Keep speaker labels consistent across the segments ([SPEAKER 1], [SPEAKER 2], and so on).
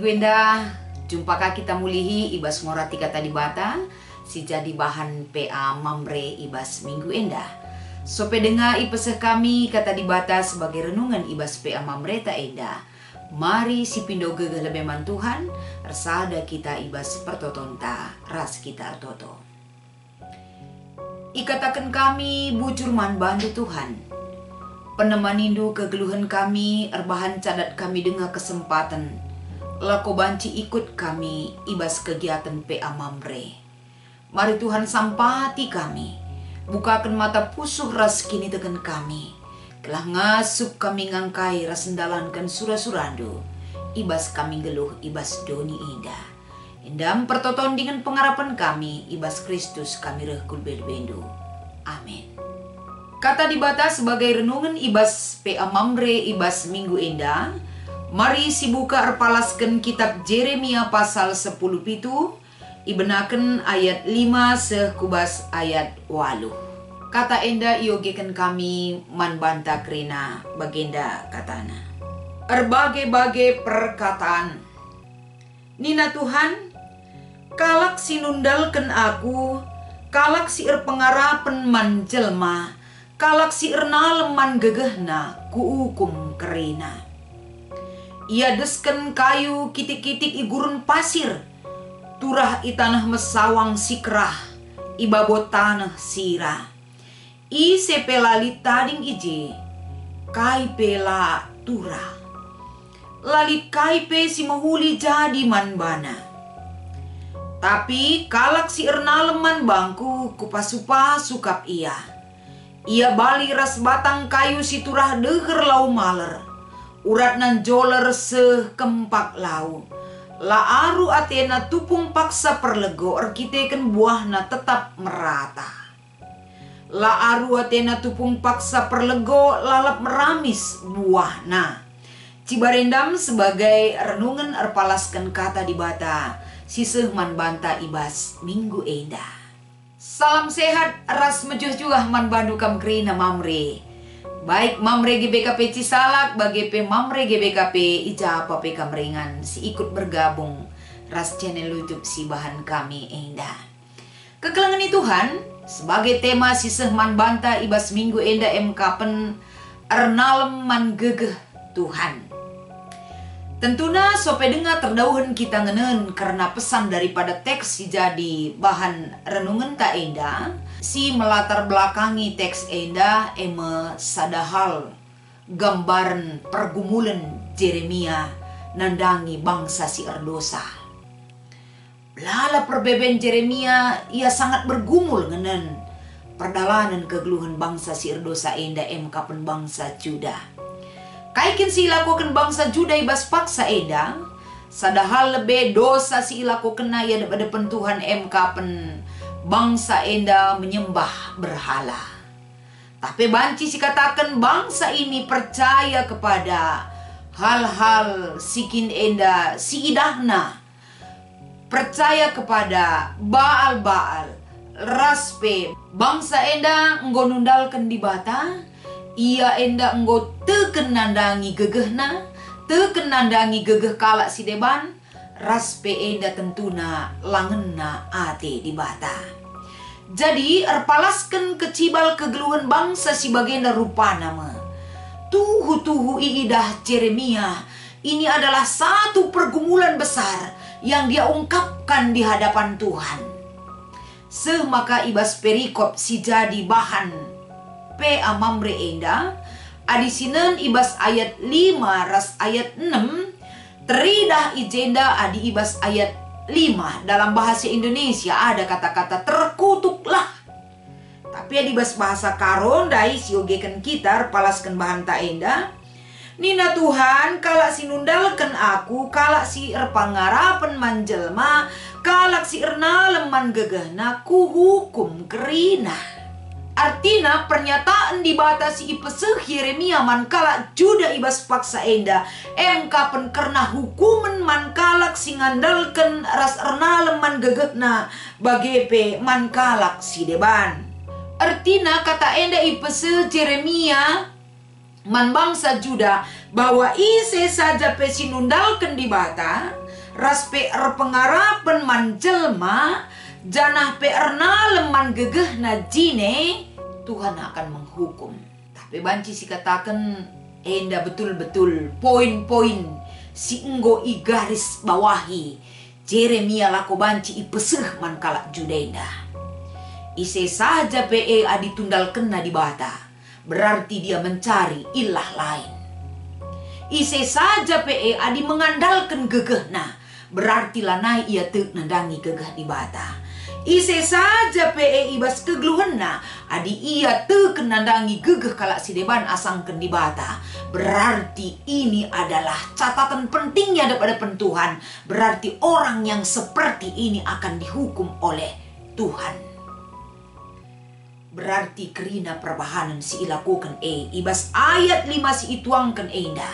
[SPEAKER 1] minggu enda, jumpakah kita mulihi ibas ngorati kata di bata, si jadi bahan PA mamre ibas minggu enda. Sope dengar ipeseh kami kata di bata sebagai renungan ibas PA mamre ta enda. Mari si pindo gegeh lebeman Tuhan, resada kita ibas pertotonta, ras kita toto. Ikatakan kami bujur man bantu Tuhan. Penemanindu kegeluhan kami, erbahan cadat kami dengan kesempatan. Lako banci ikut kami, ibas kegiatan PA Mamre. Mari Tuhan sampati kami, bukakan mata pusuh ras kini tekan kami. Kelah ngasup kami ngangkai ras sendalankan surah-surandu. Ibas kami geluh, ibas doni indah. Endam pertoton dengan pengharapan kami, ibas Kristus kami rehkul bendu. Amin. Kata di bata sebagai renungan ibas PA Mamre ibas minggu enda. Mari si buka erpalaskan kitab Jeremia pasal 10 pitu. Ibenaken ayat 5 sekubas ayat 8. Kata enda iogekan kami man banta kerina bagenda katana. Erbagai-bagai perkataan. Nina Tuhan, kalak sinundalken aku, kalak si erpengarapen man jelma, kalak si ernaleman gegehna kuukum kerina. Ia desken kayu kitik-kitik igurun pasir, turah itanah mesawang sikrah, ibabot tanah sira. I sepelali tading ije, kai pela turah. Lalit kai pe si mahuli jadi manbana. Tapi kalak si ernaleman bangku kupasupa sukap ia. Ia bali ras batang kayu si turah deger lau maler. Urat nan joler sekempak lau. La aru atena tupung paksa perlego erkiteken buahna tetap merata. La aru atena tupung paksa perlego lalap meramis buahna. Cibarendam sebagai renungan erpalaskan kata di bata. Siseh man banta ibas minggu enda. Salam sehat, ras mejuh-juah man bandu kam kerina mamre. Baik mamre GBKP Cisalak, bagi pe mamre GBKP ijapa pe kameringan si ikut bergabung ras channel YouTube si bahan kami enda. Kekelangan Tuhan sebagai tema siseh man banta ibas minggu enda pen ernalem man gegeh Tuhan. Tentunya sope dengar terdauhan kita ngenen karena pesan daripada teks si jadi bahan renungan tak enda. Si melatar belakangi teks enda eme sadahal gambaran pergumulan Jeremia nandangi bangsa si erdosa. Lala perbeben Jeremia ia sangat bergumul ngenen perdalanan kegeluhan bangsa si erdosa enda kapan bangsa Juda. Kaikin si ilakukan bangsa Juda ibas paksa enda, sadahal lebih dosa si ilakukan ya depan Tuhan kapan bangsa enda menyembah berhala. Tapi banci si katakan bangsa ini percaya kepada hal-hal sikin enda si idahna. Percaya kepada Baal-Baal, raspe bangsa enda ngonundalkan di bata. Ia enda enggo teken nandangi gegehna, teken nandangi gegeh kalak si deban, raspe enda tentuna langena ate di bata. Jadi erpalaskan kecibal kegeluhan bangsa si bagenda rupa nama. Tuhu iidah Jeremia, ini adalah satu pergumulan besar yang dia ungkapkan di hadapan Tuhan. Semaka ibas perikop si jadi bahan PA Mamre enda adisinan ibas ayat 5 ras ayat 6 teridah ijenda adi ibas ayat 5. Dalam bahasa Indonesia ada kata-kata terkutuklah. Tapi adibas bahasa karon dai siogekan kita palaskan bahan ta enda. Nina Tuhan kalak si nundalkan aku, kalak si erpangarapen manjelma, kalak si ernalem man gegehna ku hukum kerina. Artinya pernyataan dibatasi ipeseh Yeremia mankala Juda ibas paksa enda kapan karena hukuman mankalak singandalkan ras ernalem man gegekna bagepe mankalak si deban. Artinya kata enda ipeseh Yeremia man bangsa Juda bahwa ise saja pesinundalkan di bata ras PR pengarapan man jelma, janah PR naleman gegeh na jine, Tuhan akan menghukum. Tapi banci si katakan enda betul-betul poin-poin si enggo i garis bawahi Jeremia lako banci i peseh man kalak judenda. Ise saja PE adi tundal kena di bata, berarti dia mencari ilah lain. Ise saja PE adi mengandalkan gegehna, berarti lanai ia tek nandangi gegeh di bata. Ise saja PE ibas kegluhenna, adi ia tek nandangi gegeh kalak si deban asangken di bata, berarti ini adalah catatan pentingnya daripada pentuhan. Berarti orang yang seperti ini akan dihukum oleh Tuhan. Berarti kerina perbahanan si ilakukan ibas ayat 5 si ituangkan enda,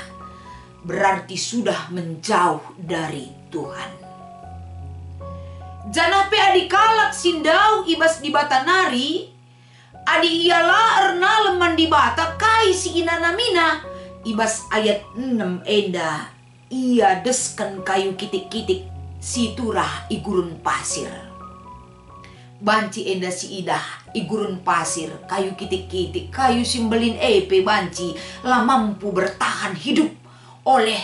[SPEAKER 1] berarti sudah menjauh dari Tuhan. Janape adi kalak sindau ibas di bata nari, adi ialah erna leman di bata kai si inanamina, ibas ayat 6 enda, ia deskan kayu kitik-kitik si turah igurun pasir. Banci enda si idah igurun pasir, kayu kitik-kitik, kayu simbelin epe banci lah mampu bertahan hidup oleh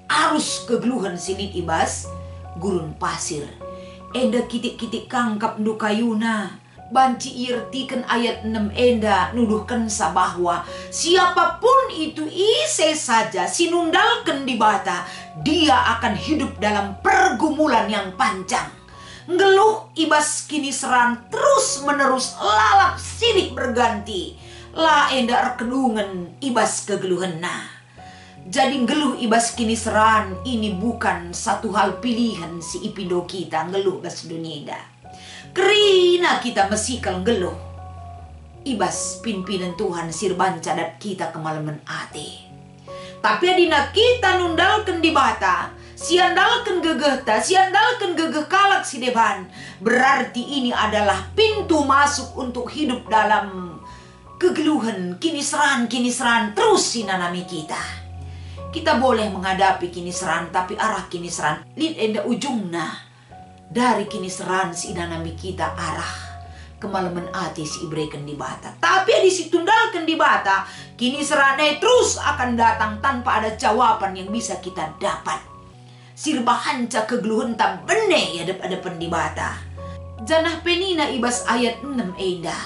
[SPEAKER 1] arus kegluhan silit ibas gurun pasir. Enda kitik-kitik kangkap ndu kayuna. Banci irtikan ayat 6 enda nuduhkan bahwa siapapun itu ise saja sinundalkan di bata, dia akan hidup dalam pergumulan yang panjang. Ngeluh ibas kini seran terus menerus lalap silih berganti. La enda erkedungan ibas kegeluhenna. Jadi ngeluh ibas kini seran ini bukan satu hal pilihan si ipindo kita ngeluh bas dunia. Kerina kita mesikal ngeluh. Ibas pimpinan Tuhan sirban cadat kita kemalaman ate. Tapi adina kita nundalkan di bata, siandalkan gegehta, siandalkan gegeh kalak si deban, berarti ini adalah pintu masuk untuk hidup dalam kegeluhan kini seran terus sinanami kita. Kita boleh menghadapi kini seran, tapi arah kini seran lid enda ujungna dari kini seran si inanami kita arah kemalaman ati si ibreken di bata. Tapi di situndalkan di bata, kini serane terus akan datang tanpa ada jawaban yang bisa kita dapat. Sirbahanca kegeluhan tak bene ya depan di bata. Janah penina ibas ayat 6 eda.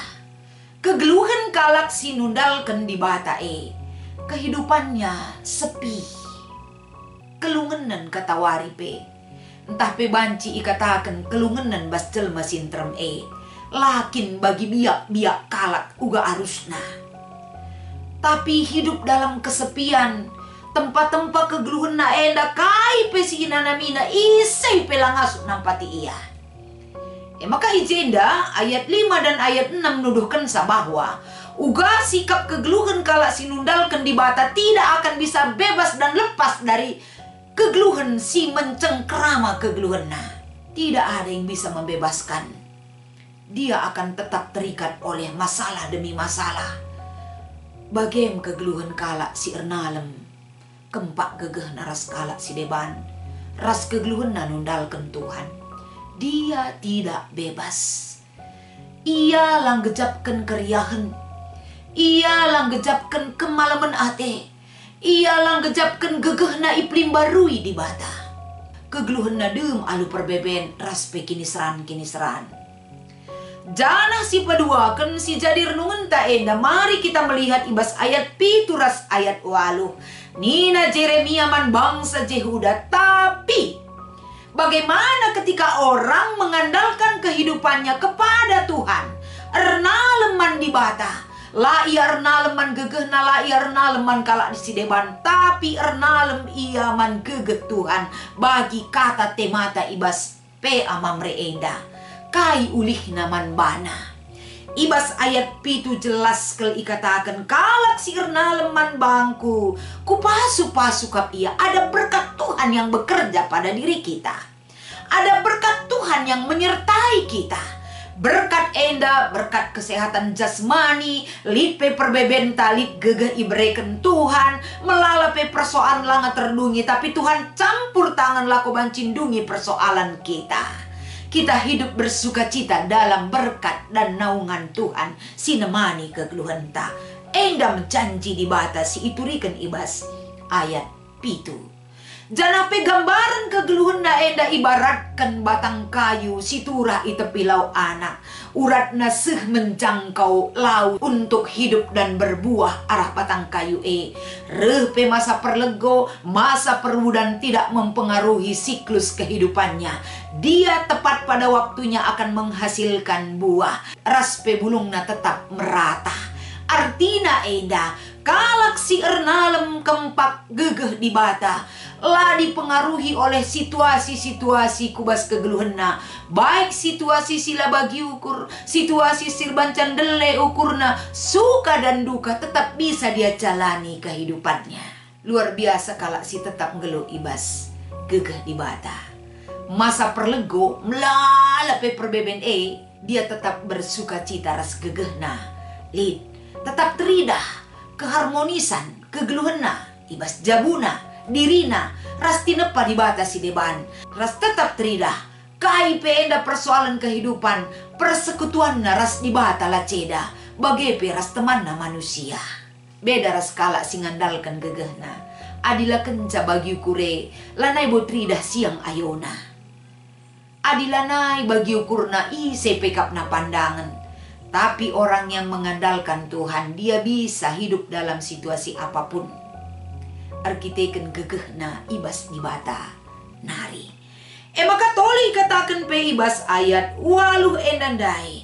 [SPEAKER 1] Kegeluhan kalak sinundalkan di bata kehidupannya sepi. Kelungenan kata waripe. Entah pe banci ikatakan kelungenan bas jelma sintrem lakin bagi biak-biak kalak uga arusna. Tapi hidup dalam kesepian, tempat-tempat kegeluhan na enda kai pesi inanamina isay pelangasuk nampati iya. Maka ijenda ayat 5 dan ayat 6 nuduhkan bahwa uga sikap kegeluhan kalak sinundalkan di bata tidak akan bisa bebas dan lepas dari kegeluhan si mencengkrama kegeluhan na. Tidak ada yang bisa membebaskan. Dia akan tetap terikat oleh masalah demi masalah. Bagem kegeluhan kalak si ernalem, kempak gegeh naras kalak si deban, ras kegeluhan nanundalkan Tuhan. Dia tidak bebas. Ia langgejapkan keriahan, ia langgejapkan kemalaman ate, ia langgejapkan gegeh na iplim barui di bata. Kegeluhan na dem alu perbeben ras pe kini seran. Janah si paduakan si jadi renungan ta enda. Mari kita melihat ibas ayat pituras ayat 8. Nina Jeremia man bangsa Jehuda. Tapi bagaimana ketika orang mengandalkan kehidupannya kepada Tuhan? Ernaleman di bata. La ia ernaleman gegeh na la ia ernaleman kalak di sideban. Tapi ernalem ia man gegeh Tuhan. Bagi kata temata ibas pe amamre enda. Kai ulih naman bana. Ibas ayat pitu jelas kel ikatakan kalak si ernaleman bangku. Kupasu-pasu kap ia. Ada berkat Tuhan yang bekerja pada diri kita. Ada berkat Tuhan yang menyertai kita. Berkat enda, berkat kesehatan jasmani, lipe perbebenta, lit gegeh ibreken Tuhan, melalape persoalan langa terdungi, tapi Tuhan campur tangan lako bancindungi persoalan kita. Kita hidup bersuka cita dalam berkat dan naungan Tuhan, sinemani kegeluhenta. Enda menjanji dibatasi iturikan ibas ayat pitu. Janape gambaran kegeluhenda enda ibaratkan batang kayu siturah itepi lau anak. Uratna seh menjangkau laut untuk hidup dan berbuah arah batang kayu Repe masa perlego, masa perbudan tidak mempengaruhi siklus kehidupannya. Dia tepat pada waktunya akan menghasilkan buah. Raspe bulungna tetap merata. Artina enda, kalak si ernalem kempak gegeh di bata, lah dipengaruhi oleh situasi-situasi kubas kegeluhenna. Baik situasi sila bagi ukur, situasi sirban candele ukurna, suka dan duka tetap bisa dia jalani kehidupannya. Luar biasa kalak si tetap ngeluh ibas gegeh di bata. Masa perlego melalape perbeben dia tetap bersuka cita ras gegehna. Lid tetap teridah keharmonisan kegeluhenna ibas jabuna dirina ras tinepa dibatasi deban ras tetap teridah KIP enda persoalan kehidupan persekutuan ras dibata laceda bagepe ras temanna manusia. Beda ras kala singandalkan gegehna adila kenca bagi ukure lanai botridah siang ayona adilanai bagi ukurna ise pekapna pandangan. Tapi orang yang mengandalkan Tuhan, dia bisa hidup dalam situasi apapun. Arkiteken gegehna ibas dibata nari. Maka toli katakan pe ibas ayat waluh endandai.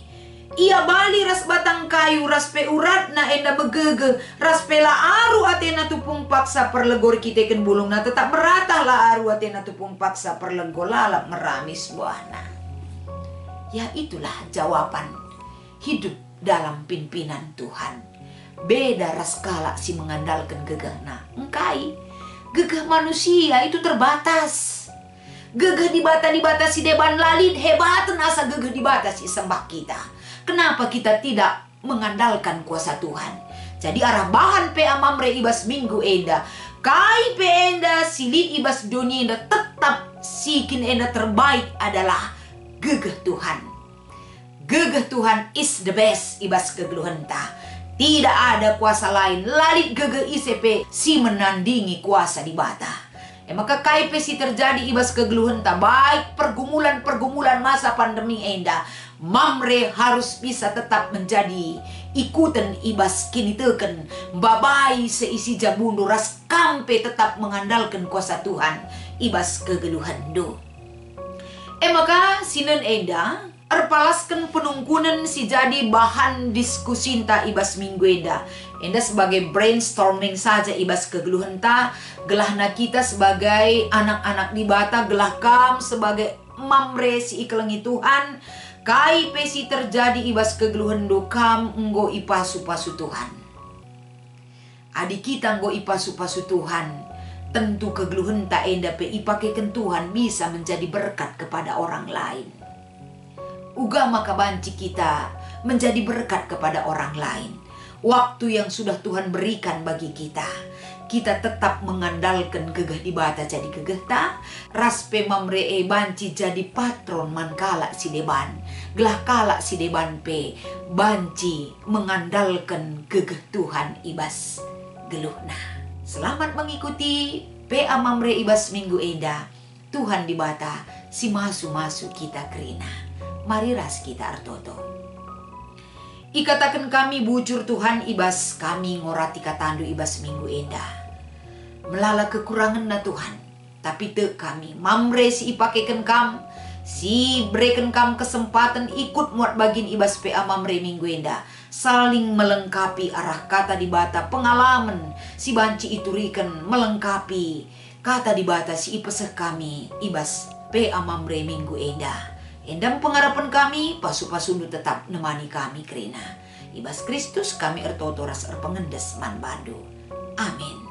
[SPEAKER 1] Ia bali ras batang kayu ras pe uratna enda begege ras pela aru atena tupung paksa perlegor kiteken bulungna tetap merata la aru atena tupung paksa perlegor lalap meramis buahna. Ya itulah jawaban hidup dalam pimpinan Tuhan. Beda ras kala si mengandalkan gegehna. Engkai gegeh manusia itu terbatas. Gegeh dibatasi deban lalid hebatan asa gegeh dibatasi sembah kita. Kenapa kita tidak mengandalkan kuasa Tuhan? Jadi arah bahan pe amamre ibas minggu enda kai pe enda silit ibas dunia enda tetap sikin enda terbaik adalah gegeh Tuhan. Gegeh Tuhan is the best ibas kegeluhenta. Tidak ada kuasa lain lalit gegeh ICP si menandingi kuasa di bata. Maka KIP si terjadi ibas kegeluhenta baik pergumulan masa pandemi enda. Mamre harus bisa tetap menjadi ikutan ibas kini teken. Babai seisi jabundu ras kampe tetap mengandalkan kuasa Tuhan ibas kegeluhendo. Maka sinen enda erpalaskan penungkunan si jadi bahan diskusi ta ibas minggu enda sebagai brainstorming saja ibas kegeluhenta gelahna kita sebagai anak-anak di bata gelah kam sebagai mamre si iklengi Tuhan kai pesi terjadi ibas kegeluhendo kam enggo ipasu-pasu Tuhan adik kita enggo ipasu-pasu Tuhan tentu kegeluhenta enda pe ipakekan Tuhan bisa menjadi berkat kepada orang lain. Uga maka banci kita menjadi berkat kepada orang lain. Waktu yang sudah Tuhan berikan bagi kita, kita tetap mengandalkan gegeh di bata jadi gegeh ta. Raspe mamree banci jadi patron mankala si deban. Gelah kala si deban pe banci mengandalkan gegeh Tuhan ibas geluhna. Selamat mengikuti pe amamre ibas minggu enda. Tuhan di bata si masu-masu kita kerina. Mari ras kita artoto. Ikatakan kami bujur Tuhan ibas kami ngorati katandu ibas minggu enda. Melala kekurangan na Tuhan. Tapi te kami mamre si ipakekan kam. Si breken kam kesempatan ikut muat bagin ibas PA mamre minggu enda. Saling melengkapi arah kata di bata pengalaman. Si banci iturikan melengkapi kata di bata si ipeseh kami ibas PA mamre minggu enda. Endam pengharapan kami, pasu-pasundu tetap nemani kami kerina. Ibas Kristus kami ertotoras erpengendes man bandu. Amin.